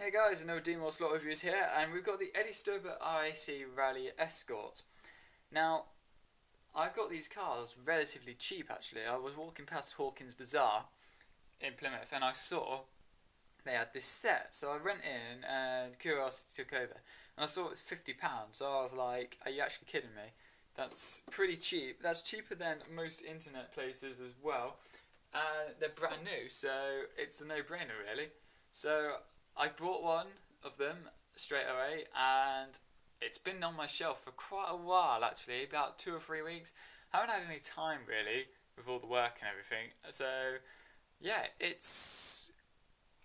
Hey guys, another D-More slot reviews here, and we've got the Eddie Stober R.A.C. Rally Escort. Now, I've got these cars relatively cheap actually. I was walking past Hawkins Bazaar in Plymouth and I saw they had this set. So I went in and curiosity took over. And I saw it was £50. So I was like, are you actually kidding me? That's pretty cheap. That's cheaper than most internet places as well. And they're brand new, so it's a no-brainer really. So I bought one of them straight away, and it's been on my shelf for quite a while actually, about 2 or 3 weeks. I haven't had any time really with all the work and everything. So yeah, it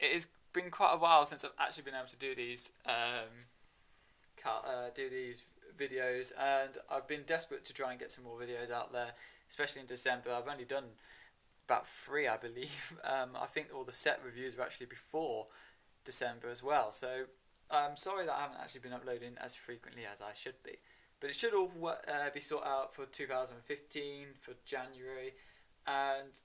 has been quite a while since I've actually been able to do these videos, and I've been desperate to try and get some more videos out there, especially in December. I've only done about 3, I believe. I think all the set reviews were actually before December as well, so I'm sorry that I haven't actually been uploading as frequently as I should be, but it should all be sorted out for 2015 for January. And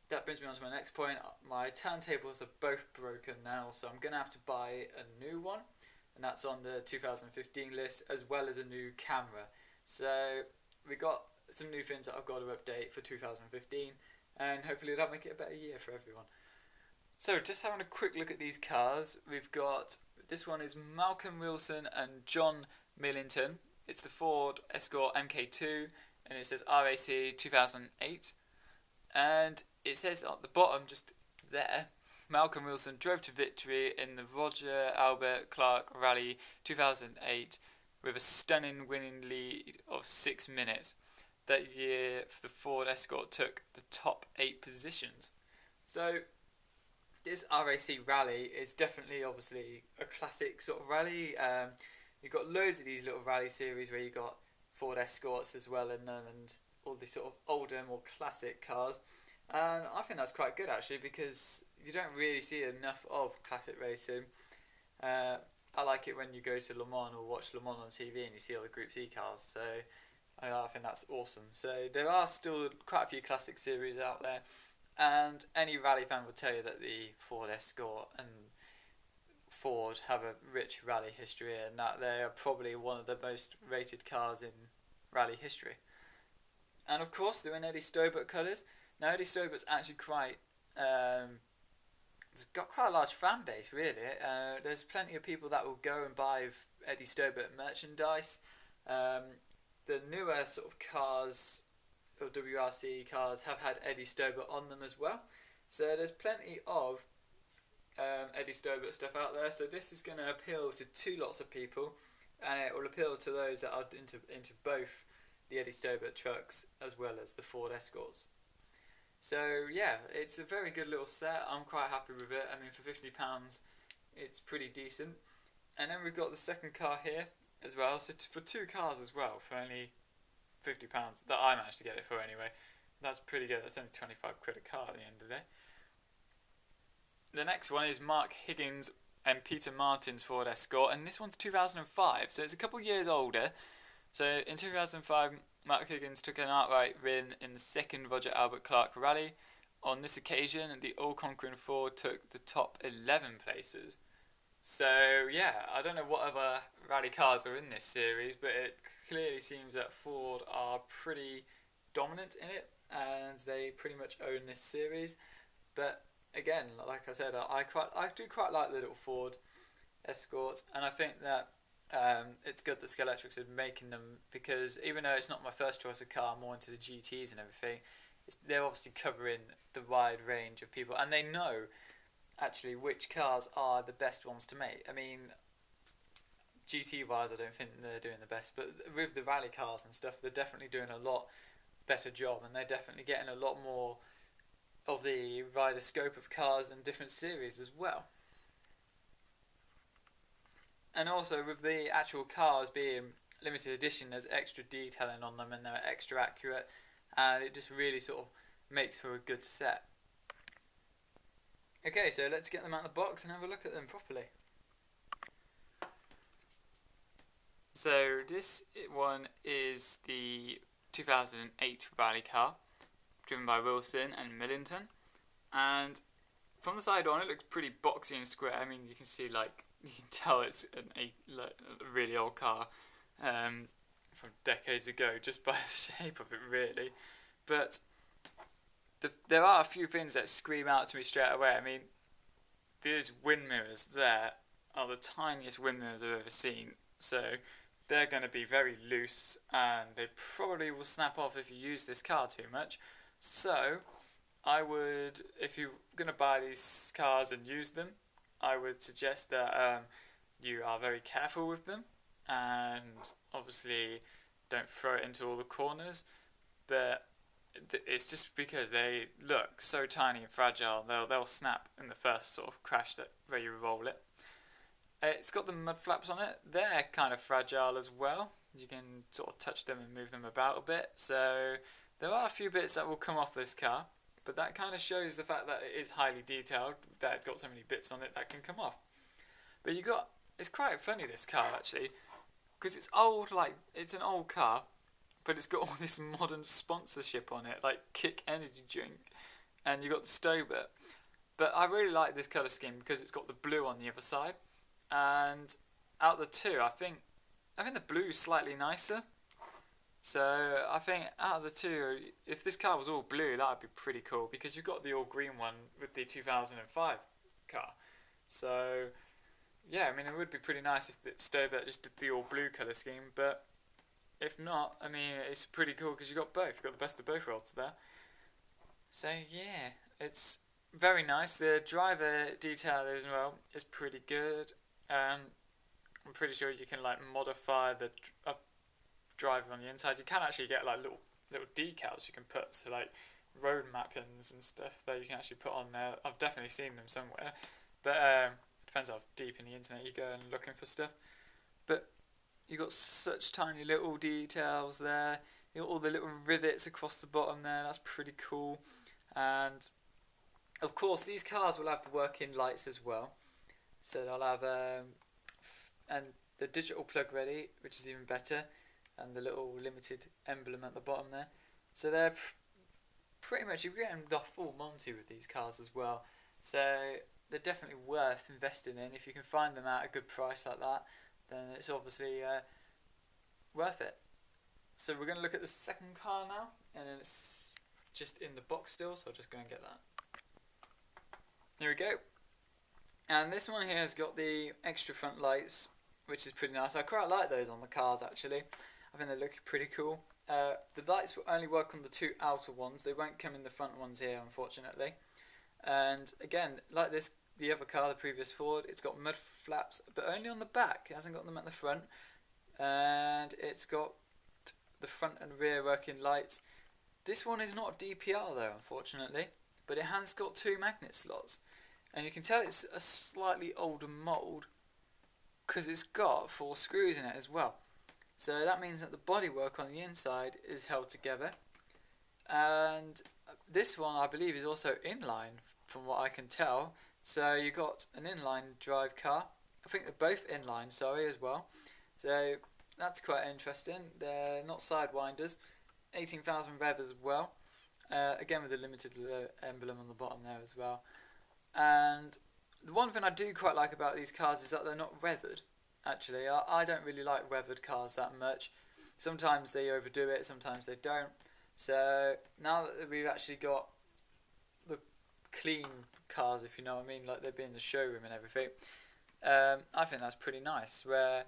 that brings me on to my next point. My turntables are both broken now, so I'm going to have to buy a new one, and that's on the 2015 list, as well as a new camera. So we got some new things that I've got to update for 2015, and hopefully that'll make it a better year for everyone. So just having a quick look at these cars, we've got, this one is Malcolm Wilson and John Millington. It's the Ford Escort MK2, and it says R.A.C. 2008. And it says at the bottom, just there, Malcolm Wilson drove to victory in the Roger Albert Clark Rally 2008 with a stunning winning lead of 6 minutes. That year, the Ford Escort took the top 8 positions. So this R.A.C. rally is definitely, obviously, a classic sort of rally. You've got loads of these little rally series where you've got Ford Escorts as well, and all these sort of older, more classic cars. And I think that's quite good actually, because you don't really see enough of classic racing. I like it when you go to Le Mans or watch Le Mans on TV and you see all the Group C cars, so I think that's awesome. So there are still quite a few classic series out there, and any rally fan will tell you that the Ford Escort and Ford have a rich rally history, and that they are probably one of the most rated cars in rally history. And of course they're in Eddie Stober colours. Now Eddie Stober's actually quite, it's got quite a large fan base really. There's plenty of people that will go and buy Eddie Stober merchandise. The newer sort of cars, or R.A.C. cars, have had Eddie Stober on them as well. So there's plenty of Eddie Stober stuff out there. So this is going to appeal to 2 lots of people, and it will appeal to those that are into both the Eddie Stober trucks as well as the Ford Escorts. So yeah, it's a very good little set. I'm quite happy with it. I mean, for £50 it's pretty decent. And then we've got the second car here as well. So for 2 cars as well, for only £50 that I managed to get it for anyway, that's pretty good. That's only 25 quid a car at the end of the day. The next one is Mark Higgins and Peter Martin's Ford Escort, and this one's 2005, so it's a couple years older. So in 2005, Mark Higgins took an outright win in the second Roger Albert Clark Rally. On this occasion, the all-conquering Ford took the top 11 places. So yeah, I don't know what other rally cars are in this series, but it clearly seems that Ford are pretty dominant in it, and they pretty much own this series. But again, like I said, I do quite like the little Ford Escorts, and I think that it's good that Scalextric are making them, because even though it's not my first choice of car, I'm more into the GTs and everything, they're obviously covering the wide range of people, and they know actually which cars are the best ones to make. I mean, GT wise I don't think they're doing the best, but with the rally cars and stuff, they're definitely doing a lot better job, and they're definitely getting a lot more of the wider scope of cars and different series as well. And also with the actual cars being limited edition, there's extra detailing on them, and they're extra accurate, and it just really sort of makes for a good set. Okay, so let's get them out of the box and have a look at them properly. So this one is the 2008 rally car, driven by Wilson and Millington, and from the side on it looks pretty boxy and square. I mean, you can see like you can tell it's a really old car from decades ago just by the shape of it, really. But there are a few things that scream out to me straight away. I mean, these wind mirrors there are the tiniest wind mirrors I've ever seen. So they're going to be very loose and they probably will snap off if you use this car too much. So I would, if you're going to buy these cars and use them, I would suggest that you are very careful with them and obviously don't throw it into all the corners. But it's just because they look so tiny and fragile, they'll snap in the first sort of crash where you roll it. It's got the mud flaps on it. They're kind of fragile as well. You can sort of touch them and move them about a bit. So there are a few bits that will come off this car, but that kind of shows the fact that it is highly detailed, that it's got so many bits on it that can come off. But it's quite funny, this car actually, because it's old, like it's an old car, but it's got all this modern sponsorship on it, like Kick Energy Drink, and you got the stow bit. But I really like this colour scheme because it's got the blue on the other side, and out of the two, I think the blue is slightly nicer. So I think out of the two, if this car was all blue, that would be pretty cool, because you've got the all green one with the 2005 car. So yeah, I mean, it would be pretty nice if the Stowbet just did the all blue colour scheme, but if not, I mean, it's pretty cool because you've got both. You've got the best of both worlds there. So yeah, it's very nice. The driver detail as well is pretty good. I'm pretty sure you can like modify the driver on the inside. You can actually get like little decals you can put, so like road mappings and stuff that you can actually put on there. I've definitely seen them somewhere, but depends how deep in the internet you go and looking for stuff. But you got such tiny little details there. You got all the little rivets across the bottom there. That's pretty cool. And of course, these cars will have the working lights as well. So they'll have and the digital plug ready, which is even better, and the little limited emblem at the bottom there. So they're pretty much, you're getting the full Monty with these cars as well. So they're definitely worth investing in. If you can find them at a good price like that, then it's obviously worth it. So we're going to look at the second car now, and then it's just in the box still, so I'll just go and get that. Here we go. And this one here has got the extra front lights, which is pretty nice. I quite like those on the cars actually. I think they look pretty cool. The lights will only work on the two outer ones. They won't come in the front ones here, unfortunately. And again, like the other car, the previous Ford, it's got mud flaps, but only on the back. It hasn't got them at the front. And it's got the front and rear working lights. This one is not DPR though, unfortunately, but it has got two magnet slots. And you can tell it's a slightly older mould because it's got 4 screws in it as well. So that means that the bodywork on the inside is held together. And this one, I believe, is also inline from what I can tell. So you've got an inline drive car. I think they're both inline, sorry, as well. So that's quite interesting. They're not sidewinders. 18,000 rev as well. Again with the limited emblem on the bottom there as well. And the one thing I do quite like about these cars is that they're not weathered. Actually, I don't really like weathered cars that much. Sometimes they overdo it, sometimes they don't. So now that we've actually got the clean cars, if you know what I mean, like they'd be in the showroom and everything, I think that's pretty nice, where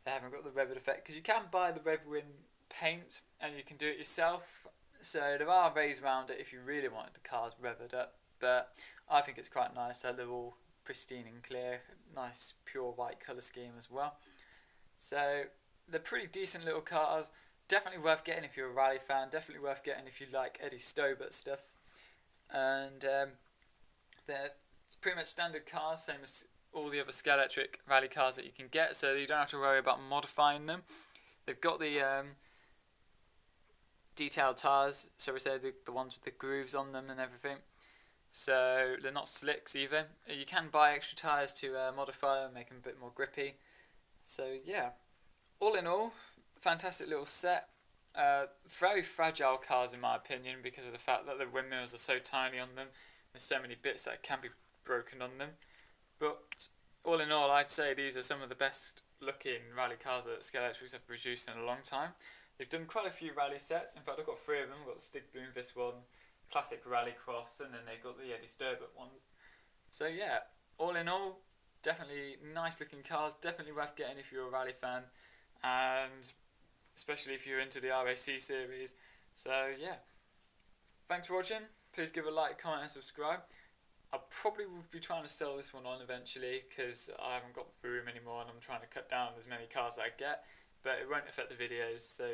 they haven't got the weathered effect, because you can buy the Red Wing paint and you can do it yourself. So there are ways around it if you really wanted the cars weathered up, but I think it's quite nice that they're all pristine and clear, nice pure white colour scheme as well. So they're pretty decent little cars, definitely worth getting if you're a rally fan, definitely worth getting if you like Eddie Stobart stuff. And they're pretty much standard cars, same as all the other Scalextric rally cars that you can get, so you don't have to worry about modifying them. They've got the detailed tyres, so we say the ones with the grooves on them and everything. So they're not slicks either. You can buy extra tyres to modify them, make them a bit more grippy. So yeah, all in all, fantastic little set. Very fragile cars in my opinion, because of the fact that the windmills are so tiny on them. There's so many bits that can be broken on them. But all in all, I'd say these are some of the best looking rally cars that Scalextric have produced in a long time. They've done quite a few rally sets. In fact, I've got 3 of them. I've got the Stig Bloomqvist one, Classic Rally Cross, and then they've got the Eddie Sturbert one. So yeah, all in all, definitely nice looking cars. Definitely worth getting if you're a rally fan, and especially if you're into the R.A.C series. So yeah, thanks for watching. Please give a like, comment and subscribe. I probably will be trying to sell this one on eventually because I haven't got the room anymore and I'm trying to cut down as many cars that I get, but it won't affect the videos, so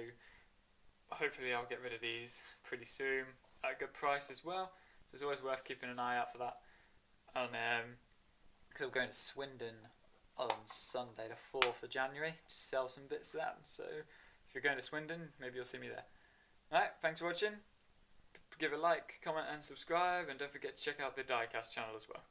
hopefully I'll get rid of these pretty soon at a good price as well. So it's always worth keeping an eye out for that. And because I'm going to Swindon on Sunday the 4th of January to sell some bits of that. So if you're going to Swindon, maybe you'll see me there. Alright, thanks for watching. Give a like, comment and subscribe, and don't forget to check out the Diecast channel as well.